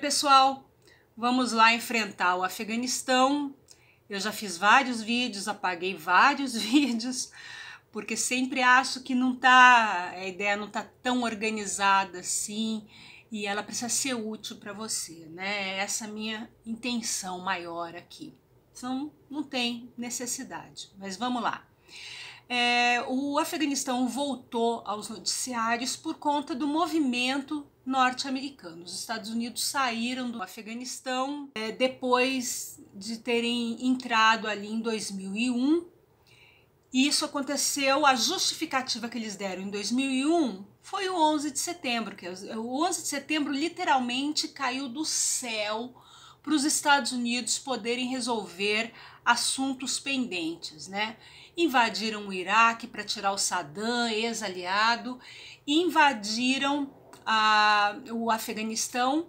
pessoal, vamos lá enfrentar o Afeganistão. Eu já fiz vários vídeos, apaguei vários vídeos, porque sempre acho que a ideia não tá tão organizada assim e ela precisa ser útil para você, né? Essa é a minha intenção maior aqui. Então não tem necessidade, mas vamos lá. O Afeganistão voltou aos noticiários por conta do movimento norte-americano. Os Estados Unidos saíram do Afeganistão depois de terem entrado ali em 2001. E isso aconteceu, a justificativa que eles deram em 2001 foi o 11 de setembro, que o 11 de setembro literalmente caiu do céu para os Estados Unidos poderem resolver assuntos pendentes, né? Invadiram o Iraque para tirar o Saddam, ex-aliado, e invadiram o Afeganistão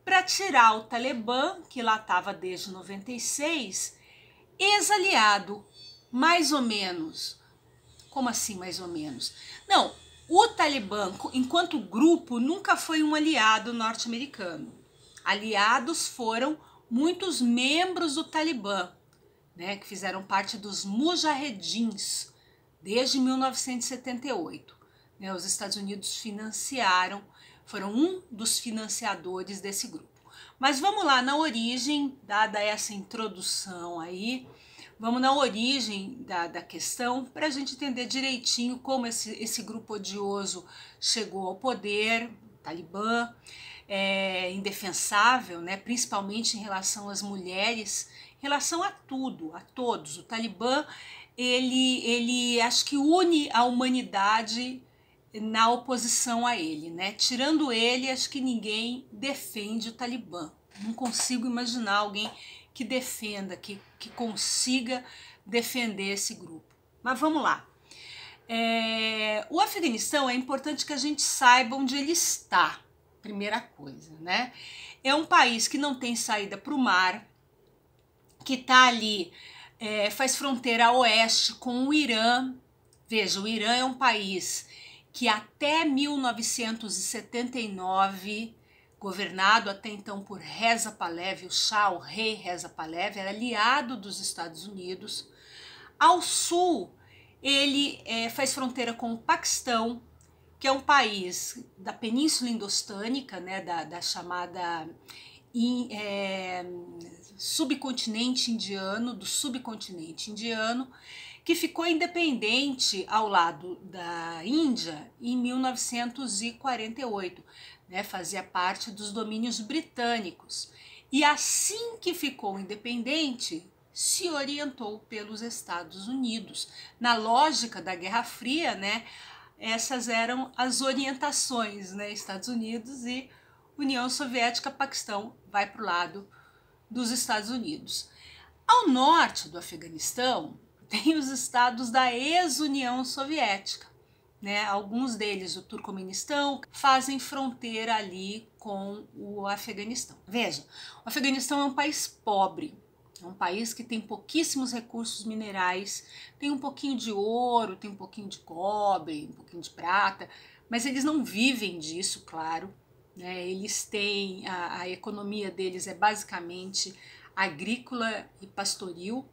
para tirar o Talibã, que lá estava desde 96, ex-aliado, mais ou menos. Como assim, mais ou menos? Não, o Talibã, enquanto grupo, nunca foi um aliado norte-americano. Aliados foram muitos membros do Talibã, né, que fizeram parte dos Mujahedins desde 1978. Né, os Estados Unidos foram um dos financiadores desse grupo. Mas vamos lá na origem, dada essa introdução aí, vamos na origem da questão para a gente entender direitinho como esse grupo odioso chegou ao poder, o Talibã. Indefensável, né, principalmente em relação às mulheres, em relação a tudo, a todos. O Talibã, ele acho que une a humanidade na oposição a ele, né? Tirando ele, acho que ninguém defende o Talibã. Não consigo imaginar alguém que defenda, que consiga defender esse grupo. Mas vamos lá. O Afeganistão, é importante que a gente saiba onde ele está. Primeira coisa, né? É um país que não tem saída para o mar, que está ali, faz fronteira a oeste com o Irã. Veja, o Irã é um país que até 1979, governado até então por Reza Pahlavi, o Shah, o rei Reza Pahlavi, era aliado dos Estados Unidos. Ao sul, ele faz fronteira com o Paquistão, que é um país da Península Indostânica, né, da chamada subcontinente indiano, que ficou independente ao lado da Índia em 1948, né, fazia parte dos domínios britânicos. E assim que ficou independente, se orientou pelos Estados Unidos. Na lógica da Guerra Fria, né, essas eram as orientações, né? Estados Unidos e União Soviética, Paquistão vai para o lado dos Estados Unidos. Ao norte do Afeganistão, tem os estados da ex-União Soviética, né? Alguns deles, o Turcomenistão, fazem fronteira ali com o Afeganistão. Veja, o Afeganistão é um país pobre. É um país que tem pouquíssimos recursos minerais, tem um pouquinho de ouro, tem um pouquinho de cobre, um pouquinho de prata, mas eles não vivem disso, claro, né? Eles têm, a economia deles é basicamente agrícola e pastoril,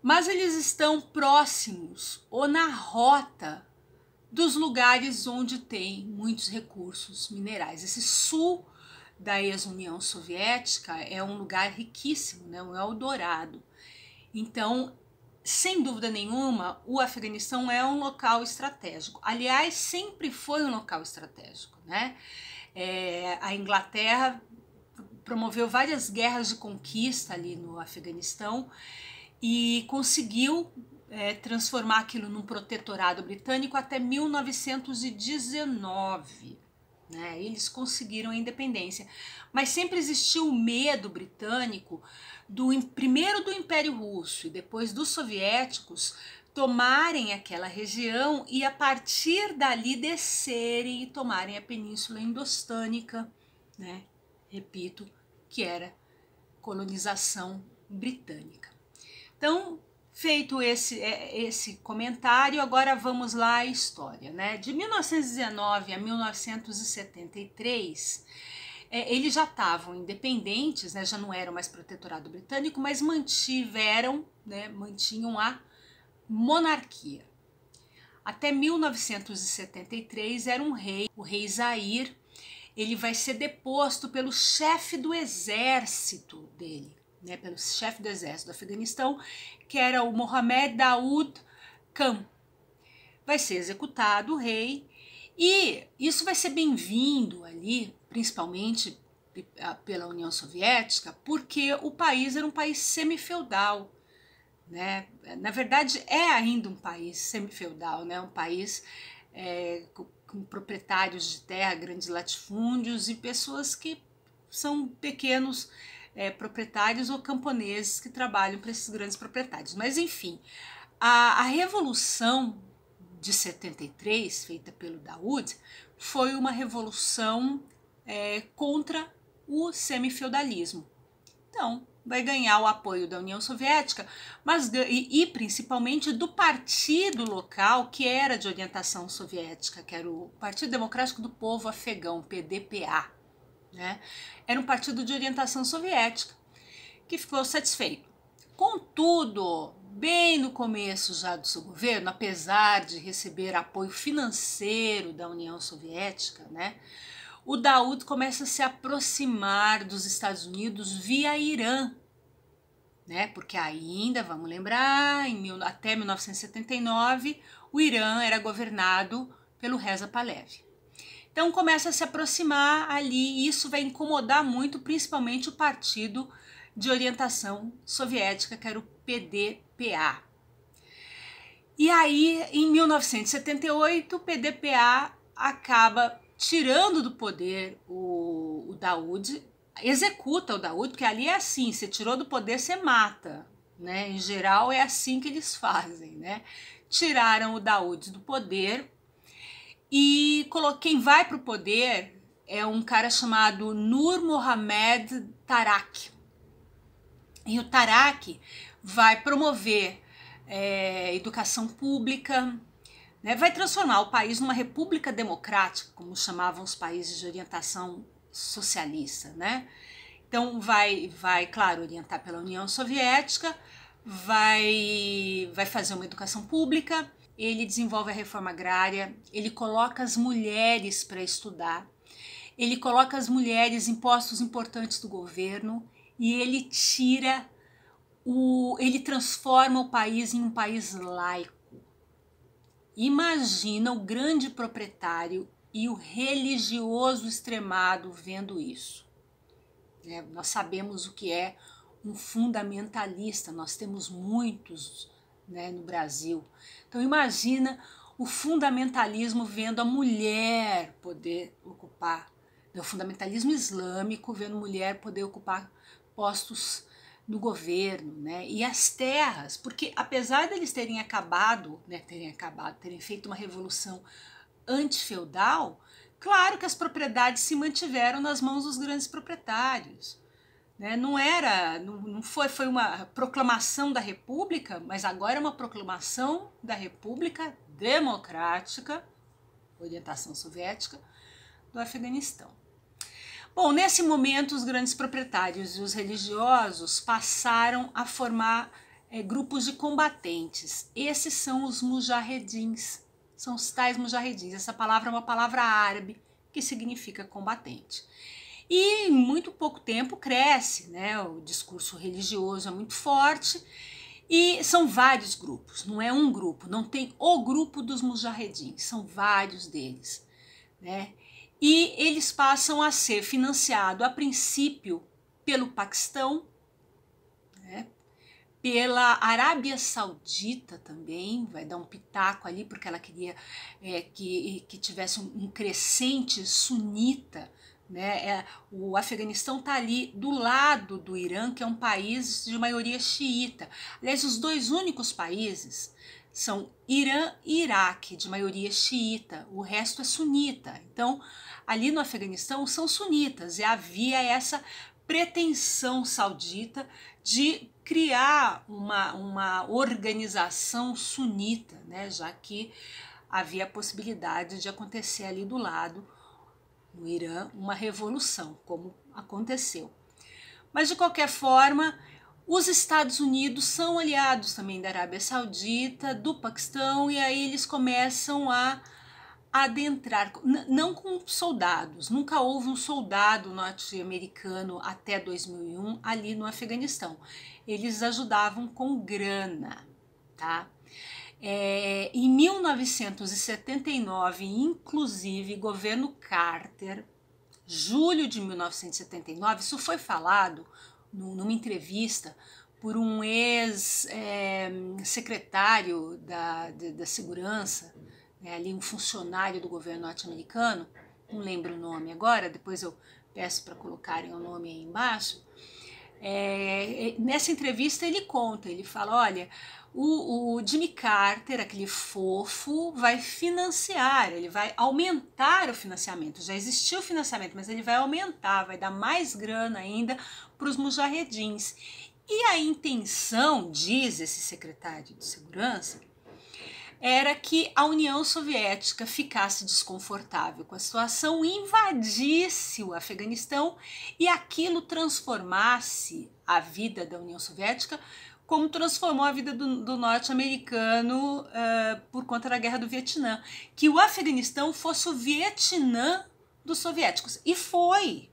mas eles estão próximos ou na rota dos lugares onde tem muitos recursos minerais. Esse sul da ex-União Soviética é um lugar riquíssimo, né? Um Eldorado. Então, sem dúvida nenhuma, o Afeganistão é um local estratégico. Aliás, sempre foi um local estratégico, né? A Inglaterra promoveu várias guerras de conquista ali no Afeganistão e conseguiu transformar aquilo num protetorado britânico até 1919. Né, eles conseguiram a independência, mas sempre existiu o medo britânico primeiro do Império Russo e depois dos soviéticos tomarem aquela região e a partir dali descerem e tomarem a Península Indostânica, né? Repito, que era colonização britânica. Então, feito esse comentário, agora vamos lá à história, né? De 1919 a 1973, eles já estavam independentes, né, já não eram mais protetorado britânico, mas mantinham a monarquia. Até 1973 era um rei, o rei Zahir. Ele vai ser deposto pelo chefe do exército dele, né, pelo chefe do exército do Afeganistão, que era o Mohammed Daoud Khan. Vai ser executado o rei, e isso vai ser bem-vindo ali, principalmente pela União Soviética, porque o país era um país semifeudal, né? Na verdade, é ainda um país semifeudal, né? Um país com proprietários de terra, grandes latifúndios e pessoas que são pequenos proprietários ou camponeses que trabalham para esses grandes proprietários. Mas, enfim, a Revolução de 73, feita pelo Daoud, foi uma revolução contra o semifeudalismo. Então, vai ganhar o apoio da União Soviética, mas e principalmente do partido local que era de orientação soviética, que era o Partido Democrático do Povo Afegão, PDPA, né? Era um partido de orientação soviética que ficou satisfeito. Contudo, bem no começo já do seu governo, apesar de receber apoio financeiro da União Soviética, né, o Daoud começa a se aproximar dos Estados Unidos via Irã, né, porque ainda, vamos lembrar, até 1979, o Irã era governado pelo Reza Pahlavi. Então começa a se aproximar ali, e isso vai incomodar muito, principalmente o partido de orientação soviética, que era o PDPA. E aí, em 1978, o PDPA acaba tirando do poder o Daoud, executa o Daoud, porque ali é assim, você tirou do poder, você mata, né? Em geral é assim que eles fazem, né? Tiraram o Daoud do poder e quem vai para o poder é um cara chamado Nur Mohammad Tarak. E o Tarak vai promover educação pública, né, vai transformar o país numa república democrática, como chamavam os países de orientação socialista, né? Então vai, claro, orientar pela União Soviética, vai fazer uma educação pública, ele desenvolve a reforma agrária, ele coloca as mulheres para estudar, ele coloca as mulheres em postos importantes do governo e ele ele transforma o país em um país laico. Imagina o grande proprietário e o religioso extremado vendo isso. Nós sabemos o que é um fundamentalista, nós temos muitos, né, no Brasil. Então imagina o fundamentalismo vendo a mulher poder ocupar, o fundamentalismo islâmico vendo a mulher poder ocupar postos no governo, né? E as terras, porque apesar deles terem feito uma revolução antifeudal, claro que as propriedades se mantiveram nas mãos dos grandes proprietários, né? Não foi uma proclamação da República, mas agora é uma proclamação da República Democrática, orientação soviética, do Afeganistão. Bom, nesse momento os grandes proprietários e os religiosos passaram a formar grupos de combatentes. Esses são os mujahedins, são os tais mujahedins. Essa palavra é uma palavra árabe que significa combatente. E em muito pouco tempo cresce, né? O discurso religioso é muito forte e são vários grupos, não é um grupo, não tem o grupo dos mujahedins, são vários deles, né? E eles passam a ser financiados, a princípio, pelo Paquistão, né? Pela Arábia Saudita também, vai dar um pitaco ali, porque ela queria que tivesse um crescente sunita, né? O Afeganistão está ali do lado do Irã, que é um país de maioria xiita. Aliás, os dois únicos países são Irã e Iraque, de maioria xiita, o resto é sunita. Então, ali no Afeganistão são sunitas, e havia essa pretensão saudita de criar uma organização sunita, né, já que havia a possibilidade de acontecer ali do lado no Irã uma revolução, como aconteceu. Mas, de qualquer forma, os Estados Unidos são aliados também da Arábia Saudita, do Paquistão, e aí eles começam a adentrar, não com soldados, nunca houve um soldado norte-americano até 2001 ali no Afeganistão. Eles ajudavam com grana, tá? Em 1979, inclusive, governo Carter, julho de 1979, isso foi falado numa entrevista por um ex-secretário da segurança, ali um funcionário do governo norte-americano, não lembro o nome agora, depois eu peço para colocarem o nome aí embaixo. Nessa entrevista ele conta, ele fala, olha, o Jimmy Carter, aquele fofo, vai financiar, ele vai aumentar o financiamento. Já existiu o financiamento, mas ele vai aumentar, vai dar mais grana ainda para os mujahedins. E a intenção, diz esse secretário de segurança, era que a União Soviética ficasse desconfortável com a situação, invadisse o Afeganistão e aquilo transformasse a vida da União Soviética como transformou a vida do norte-americano por conta da Guerra do Vietnã, que o Afeganistão fosse o Vietnã dos soviéticos. E foi,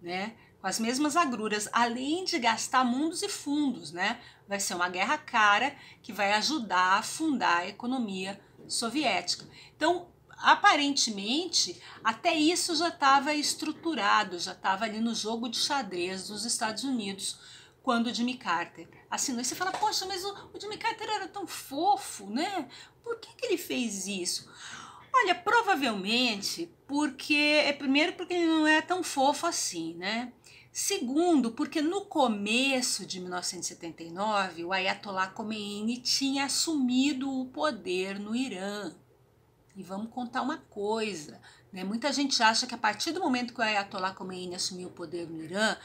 né? Com as mesmas agruras, além de gastar mundos e fundos, né? Vai ser uma guerra cara que vai ajudar a afundar a economia soviética. Então, aparentemente, até isso já estava estruturado, já estava ali no jogo de xadrez dos Estados Unidos, quando o Jimmy Carter assinou. E você fala, poxa, mas o Jimmy Carter era tão fofo, né? Por que ele fez isso? Olha, provavelmente primeiro porque ele não é tão fofo assim, né? Segundo, porque no começo de 1979, o Ayatollah Khomeini tinha assumido o poder no Irã. E vamos contar uma coisa, né? Muita gente acha que a partir do momento que o Ayatollah Khomeini assumiu o poder no Irã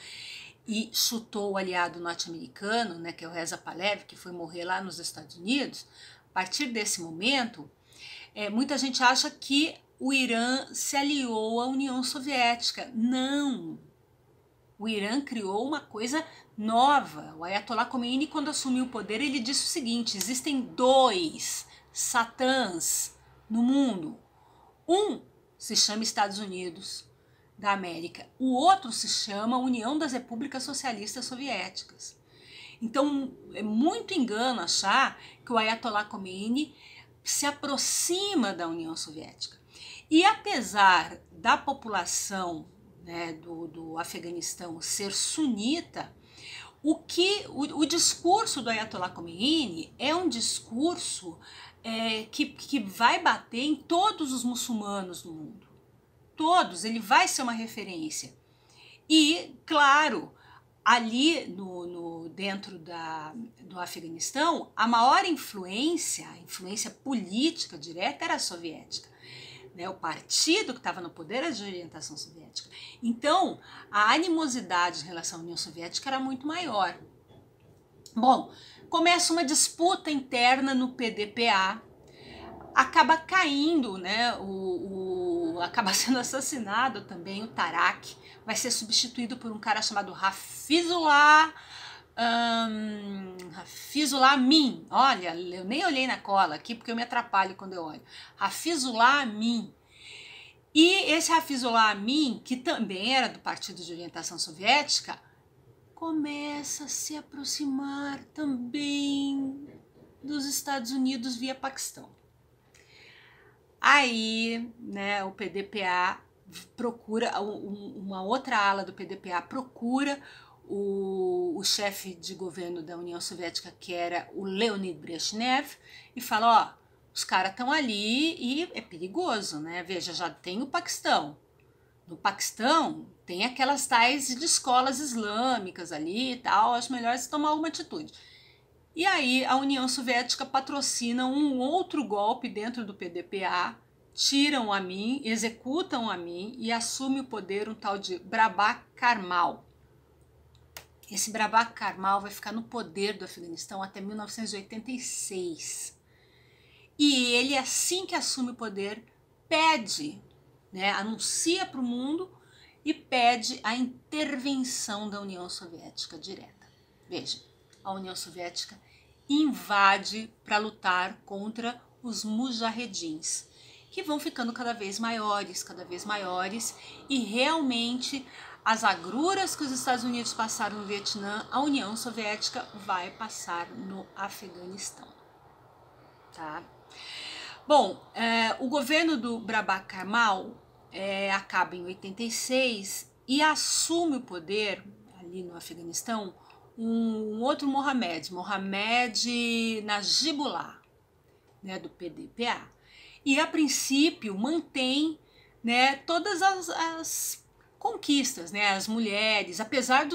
e chutou o aliado norte-americano, né, que é o Reza Pahlavi, que foi morrer lá nos Estados Unidos, a partir desse momento, muita gente acha que o Irã se aliou à União Soviética. Não! O Irã criou uma coisa nova. O Ayatollah Khomeini, quando assumiu o poder, ele disse o seguinte: existem dois satãs no mundo. Um se chama Estados Unidos da América, o outro se chama União das Repúblicas Socialistas Soviéticas. Então, é muito engano achar que o Ayatollah Khomeini se aproxima da União Soviética. E apesar da população, né, do Afeganistão ser sunita, o discurso do Ayatollah Khomeini é um discurso que vai bater em todos os muçulmanos do mundo. Todos, ele vai ser uma referência. E, claro, ali dentro do Afeganistão, a maior influência, a influência política direta era a soviética. Né? O partido que estava no poder era de orientação soviética. Então, a animosidade em relação à União Soviética era muito maior. Bom, começa uma disputa interna no PDPA, acaba caindo, né, acaba sendo assassinado também o Tarak, vai ser substituído por um cara chamado Hafizullah Amin. Olha, eu nem olhei na cola aqui porque eu me atrapalho quando eu olho. Hafizullah Amin. E esse Hafizullah Amin, que também era do Partido de Orientação Soviética, começa a se aproximar também dos Estados Unidos via Paquistão. Aí, né, o PDPA procura, uma outra ala do PDPA procura o chefe de governo da União Soviética, que era o Leonid Brezhnev, e fala, ó, os caras estão ali e é perigoso, né? Veja, já tem o Paquistão. No Paquistão tem aquelas tais de escolas islâmicas ali e tal, acho melhor se tomar alguma atitude. E aí a União Soviética patrocina um outro golpe dentro do PDPA, tiram o Amin, executam o Amin e assume o poder um tal de Babak Karmal. Esse Babak Karmal vai ficar no poder do Afeganistão até 1986. E ele, assim que assume o poder, pede né? Anuncia para o mundo e pede a intervenção da União Soviética direta. Veja, a União Soviética invade para lutar contra os mujahedins, que vão ficando cada vez maiores, e realmente as agruras que os Estados Unidos passaram no Vietnã, a União Soviética vai passar no Afeganistão. Tá? Bom, o governo do Babur Karmal acaba em 86 e assume o poder ali no Afeganistão um outro Mohamed Najibullah, né, do PDPA. E a princípio mantém, né, todas as conquistas, né, as mulheres, apesar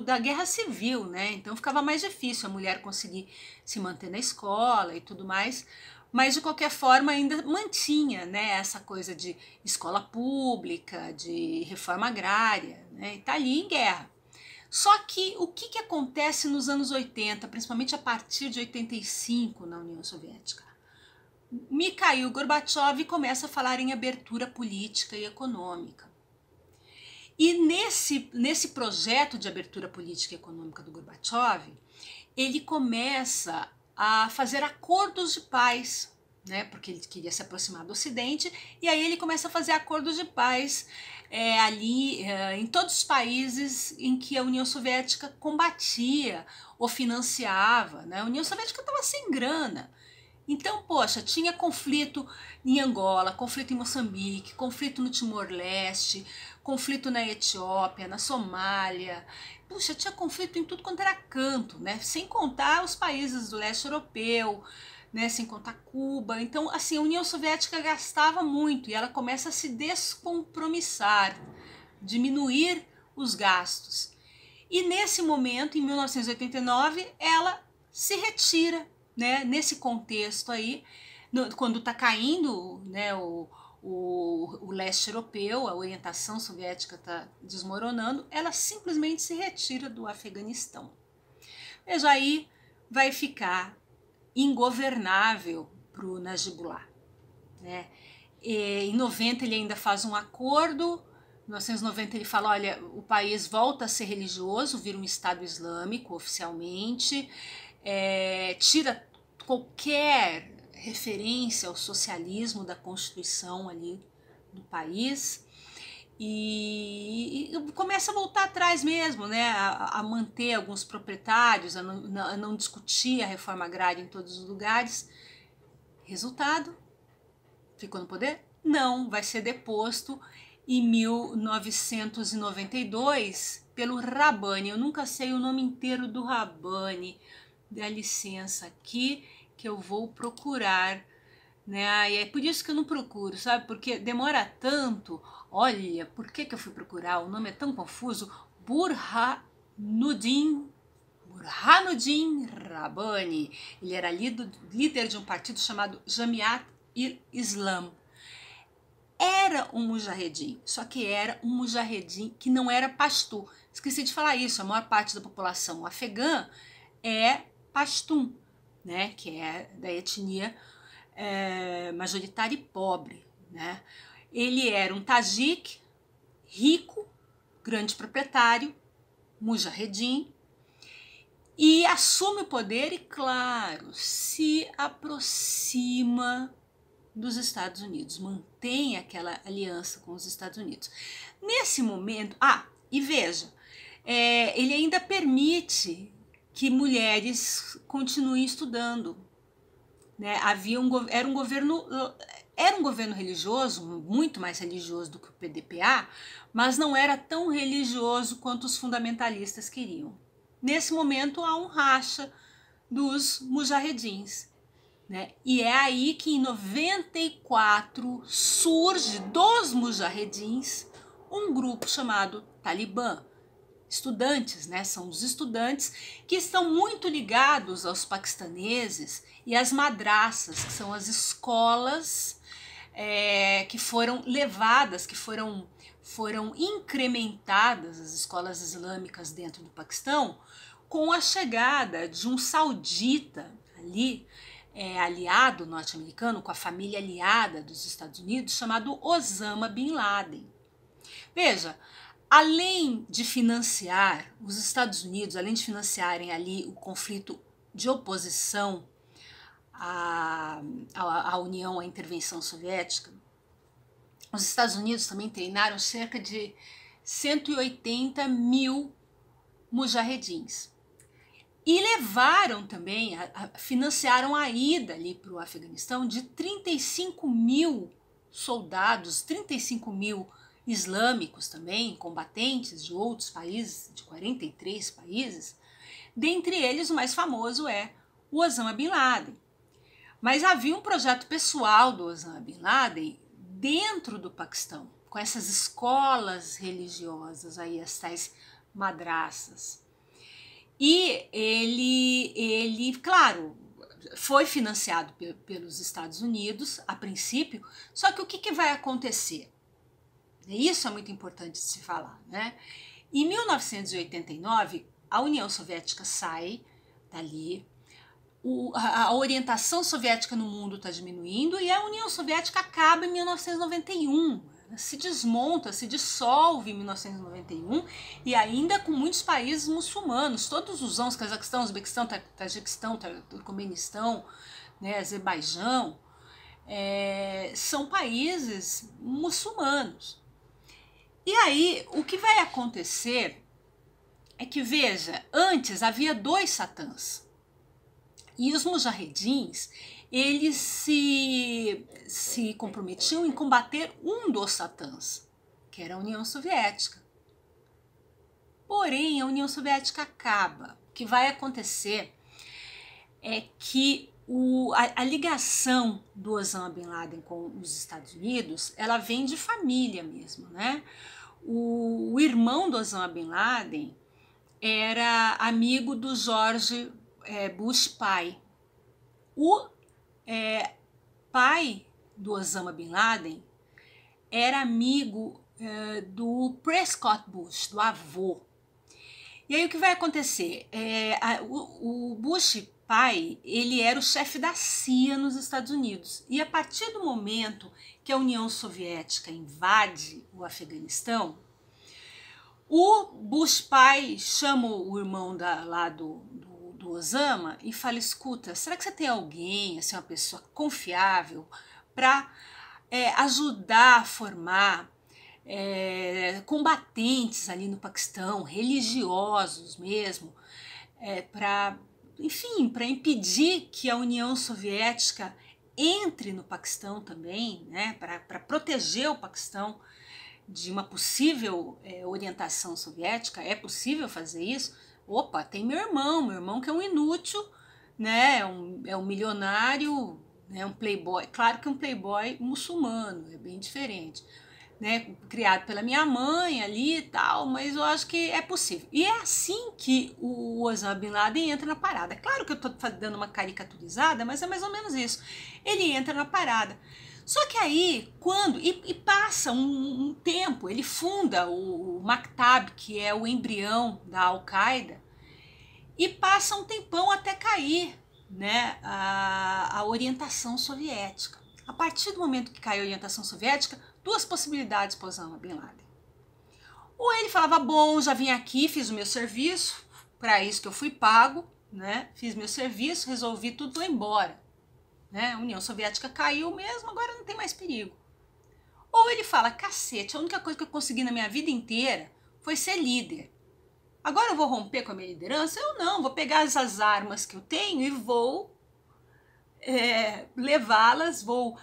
da guerra civil, né, então ficava mais difícil a mulher conseguir se manter na escola e tudo mais, mas de qualquer forma ainda mantinha, né, essa coisa de escola pública, de reforma agrária, né, e tá ali em guerra. Só que o que acontece nos anos 80, principalmente a partir de 85 na União Soviética? Mikhail Gorbachev começa a falar em abertura política e econômica. E nesse projeto de abertura política e econômica do Gorbachev, ele começa a fazer acordos de paz, né, porque ele queria se aproximar do Ocidente, e aí ele começa a fazer acordos de paz em todos os países em que a União Soviética combatia ou financiava, né? A União Soviética estava sem grana. Então, poxa, tinha conflito em Angola, conflito em Moçambique, conflito no Timor-Leste, conflito na Etiópia, na Somália. Puxa, tinha conflito em tudo quanto era canto, né? Sem contar os países do leste europeu, né? Sem contar Cuba. Então, assim, a União Soviética gastava muito e ela começa a se descompromissar, diminuir os gastos. E nesse momento, em 1989, ela se retira, né, nesse contexto aí, quando está caindo, né, o leste europeu, a orientação soviética está desmoronando, ela simplesmente se retira do Afeganistão. Veja, aí vai ficar ingovernável para o Najibullah, né? Em 90 ele ainda faz um acordo. Em 1990 ele fala, olha, o país volta a ser religioso, vira um Estado Islâmico oficialmente, tira qualquer referência ao socialismo da Constituição ali do país e começa a voltar atrás mesmo, né, a manter alguns proprietários, a não discutir a reforma agrária em todos os lugares. Resultado, ficou no poder? Não, vai ser deposto em 1992 pelo Rabbani. Eu nunca sei o nome inteiro do Rabbani. Dá licença aqui que eu vou procurar, né? E é por isso que eu não procuro, sabe? Porque demora tanto. Olha, por que eu fui procurar? O nome é tão confuso. Burhanuddin Rabbani. Ele era líder de um partido chamado Jamiat Islam. Era um mujahedin, só que era um mujahedin que não era pashtu. Esqueci de falar isso, a maior parte da população afegã é pashtun, né, que é da etnia majoritária e pobre, né. Ele era um tajik, rico, grande proprietário, mujahedin, e assume o poder e, claro, se aproxima dos Estados Unidos, mantém aquela aliança com os Estados Unidos. Nesse momento, e veja, ele ainda permite que mulheres continuem estudando, né? Era um governo religioso, muito mais religioso do que o PDPA, mas não era tão religioso quanto os fundamentalistas queriam. Nesse momento há um racha dos mujahedins, né? E é aí que em 94 surge dos mujahedins um grupo chamado Talibã. Estudantes, né? São os estudantes que estão muito ligados aos paquistaneses e às madraças, que são as escolas que foram levadas, que foram incrementadas, as escolas islâmicas dentro do Paquistão, com a chegada de um saudita ali, aliado norte-americano, com a família aliada dos Estados Unidos, chamado Osama Bin Laden. Veja, além de financiar os Estados Unidos, além de financiarem ali o conflito de oposição à União, à intervenção soviética, os Estados Unidos também treinaram cerca de 180 mil mujahedins. E levaram também, financiaram a ida ali para o Afeganistão de 35 mil soldados, 35 mil islâmicos também, combatentes de outros países, de 43 países. Dentre eles, o mais famoso é o Osama Bin Laden. Mas havia um projeto pessoal do Osama Bin Laden dentro do Paquistão, com essas escolas religiosas, aí, as tais madraças. E ele, claro, foi financiado pelos Estados Unidos a princípio, só que o que vai acontecer? Isso é muito importante de se falar, né? Em 1989, a União Soviética sai dali, a orientação soviética no mundo está diminuindo e a União Soviética acaba em 1991, se desmonta, se dissolve em 1991 e ainda com muitos países muçulmanos, todos os anos, Cazaquistão, Uzbequistão, Tajiquistão, Turcomenistão, né, Azerbaijão, são países muçulmanos. E aí, o que vai acontecer é que, veja, antes havia 2 satãs. E os mujahedins, eles se comprometiam em combater um dos satãs, que era a União Soviética. Porém, a União Soviética acaba. O que vai acontecer é que a ligação do Osama Bin Laden com os Estados Unidos, ela vem de família mesmo, né? O irmão do Osama Bin Laden era amigo do George Bush pai. O pai do Osama Bin Laden era amigo do Prescott Bush, do avô. E aí o que vai acontecer? O Bush pai, ele era o chefe da CIA nos Estados Unidos. E a partir do momento que a União Soviética invade o Afeganistão, o Bush pai chama o irmão lá do Osama e fala: escuta, será que você tem alguém, assim, uma pessoa confiável para ajudar a formar combatentes ali no Paquistão, religiosos mesmo, para impedir que a União Soviética entre no Paquistão também, né, para proteger o Paquistão de uma possível orientação soviética? É possível fazer isso? Opa, tem meu irmão que é um inútil, né, é um milionário, né, um playboy, claro que é um playboy muçulmano, é bem diferente, né, criado pela minha mãe ali e tal, mas eu acho que é possível. E é assim que o Osama Bin Laden entra na parada. Claro que eu tô dando uma caricaturizada, mas é mais ou menos isso. Ele entra na parada. Só que aí, e passa um tempo, ele funda o Maktab, que é o embrião da Al-Qaeda, e passa um tempão até cair, né, a orientação soviética. A partir do momento que caiu a orientação soviética, 2 possibilidades para Osama Bin Laden. Ou ele falava: bom, já vim aqui, fiz o meu serviço, para isso que eu fui pago, né, fiz meu serviço, resolvi tudo, vou embora. Né? A União Soviética caiu mesmo, agora não tem mais perigo. Ou ele fala: cacete, a única coisa que eu consegui na minha vida inteira foi ser líder. Agora eu vou romper com a minha liderança? Eu não, vou pegar essas armas que eu tenho e vou levá-las, vou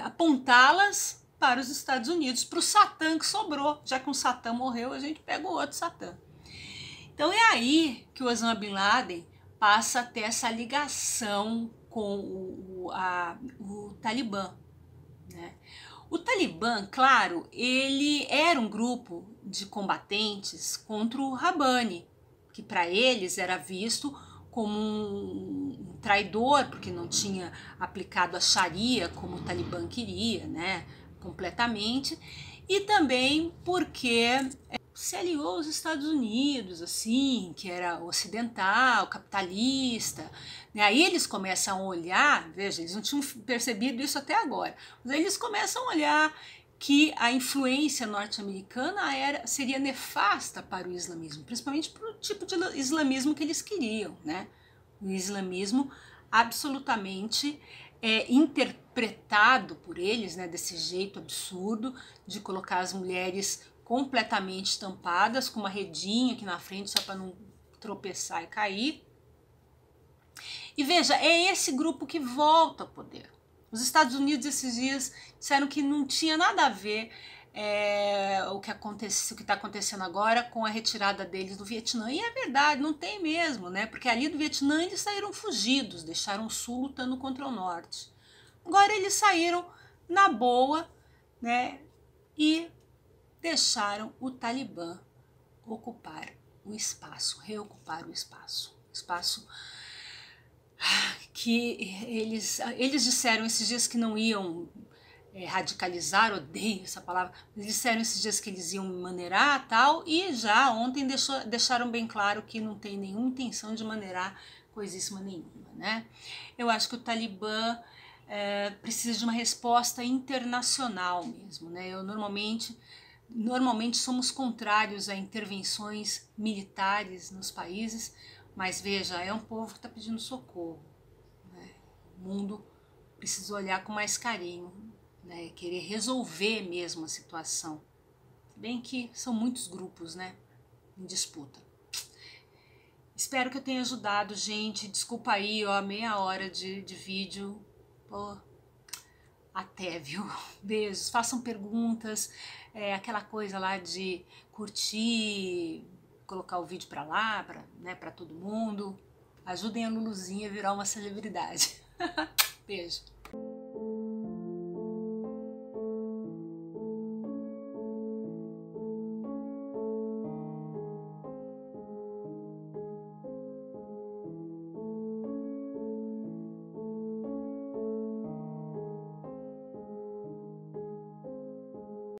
apontá-las para os Estados Unidos, para o Satã que sobrou. Já que um Satã morreu, a gente pega o outro Satã. Então é aí que o Osama Bin Laden passa a ter essa ligação com o Talibã, né? O Talibã, claro, ele era um grupo de combatentes contra o Rabbani, que para eles era visto como um traidor, porque não tinha aplicado a Sharia como o Talibã queria, né, completamente, e também porque se aliou aos Estados Unidos, assim, que era ocidental, capitalista, né? Aí eles começam a olhar, veja, eles não tinham percebido isso até agora, mas aí eles começam a olhar que a influência norte-americana seria nefasta para o islamismo, principalmente para o tipo de islamismo que eles queriam, né? O islamismo absolutamente interpretado por eles, né, desse jeito absurdo de colocar as mulheres completamente tampadas, com uma redinha aqui na frente só para não tropeçar e cair. E veja, é esse grupo que volta ao poder. Os Estados Unidos esses dias disseram que não tinha nada a ver o que está acontecendo agora com a retirada deles do Vietnã. E é verdade, não tem mesmo, né? Porque ali do Vietnã eles saíram fugidos, deixaram o Sul lutando contra o Norte. Agora eles saíram na boa, né? E deixaram o Talibã ocupar o espaço, reocupar o espaço. Espaço que eles disseram esses dias que não iam radicalizar, odeio essa palavra, eles disseram esses dias que eles iam maneirar tal, e já ontem deixaram bem claro que não tem nenhuma intenção de maneirar coisíssima nenhuma, né? Eu acho que o Talibã precisa de uma resposta internacional mesmo, né? Normalmente somos contrários a intervenções militares nos países, mas veja, é um povo que está pedindo socorro, né? O mundo precisa olhar com mais carinho, né? Querer resolver mesmo a situação. Bem que são muitos grupos, né, em disputa. Espero que eu tenha ajudado, gente. Desculpa aí, ó, meia hora de vídeo. Pô, até, viu? Beijos, façam perguntas, aquela coisa lá de curtir, colocar o vídeo pra lá, né, pra todo mundo. Ajudem a Luluzinha a virar uma celebridade. Beijo.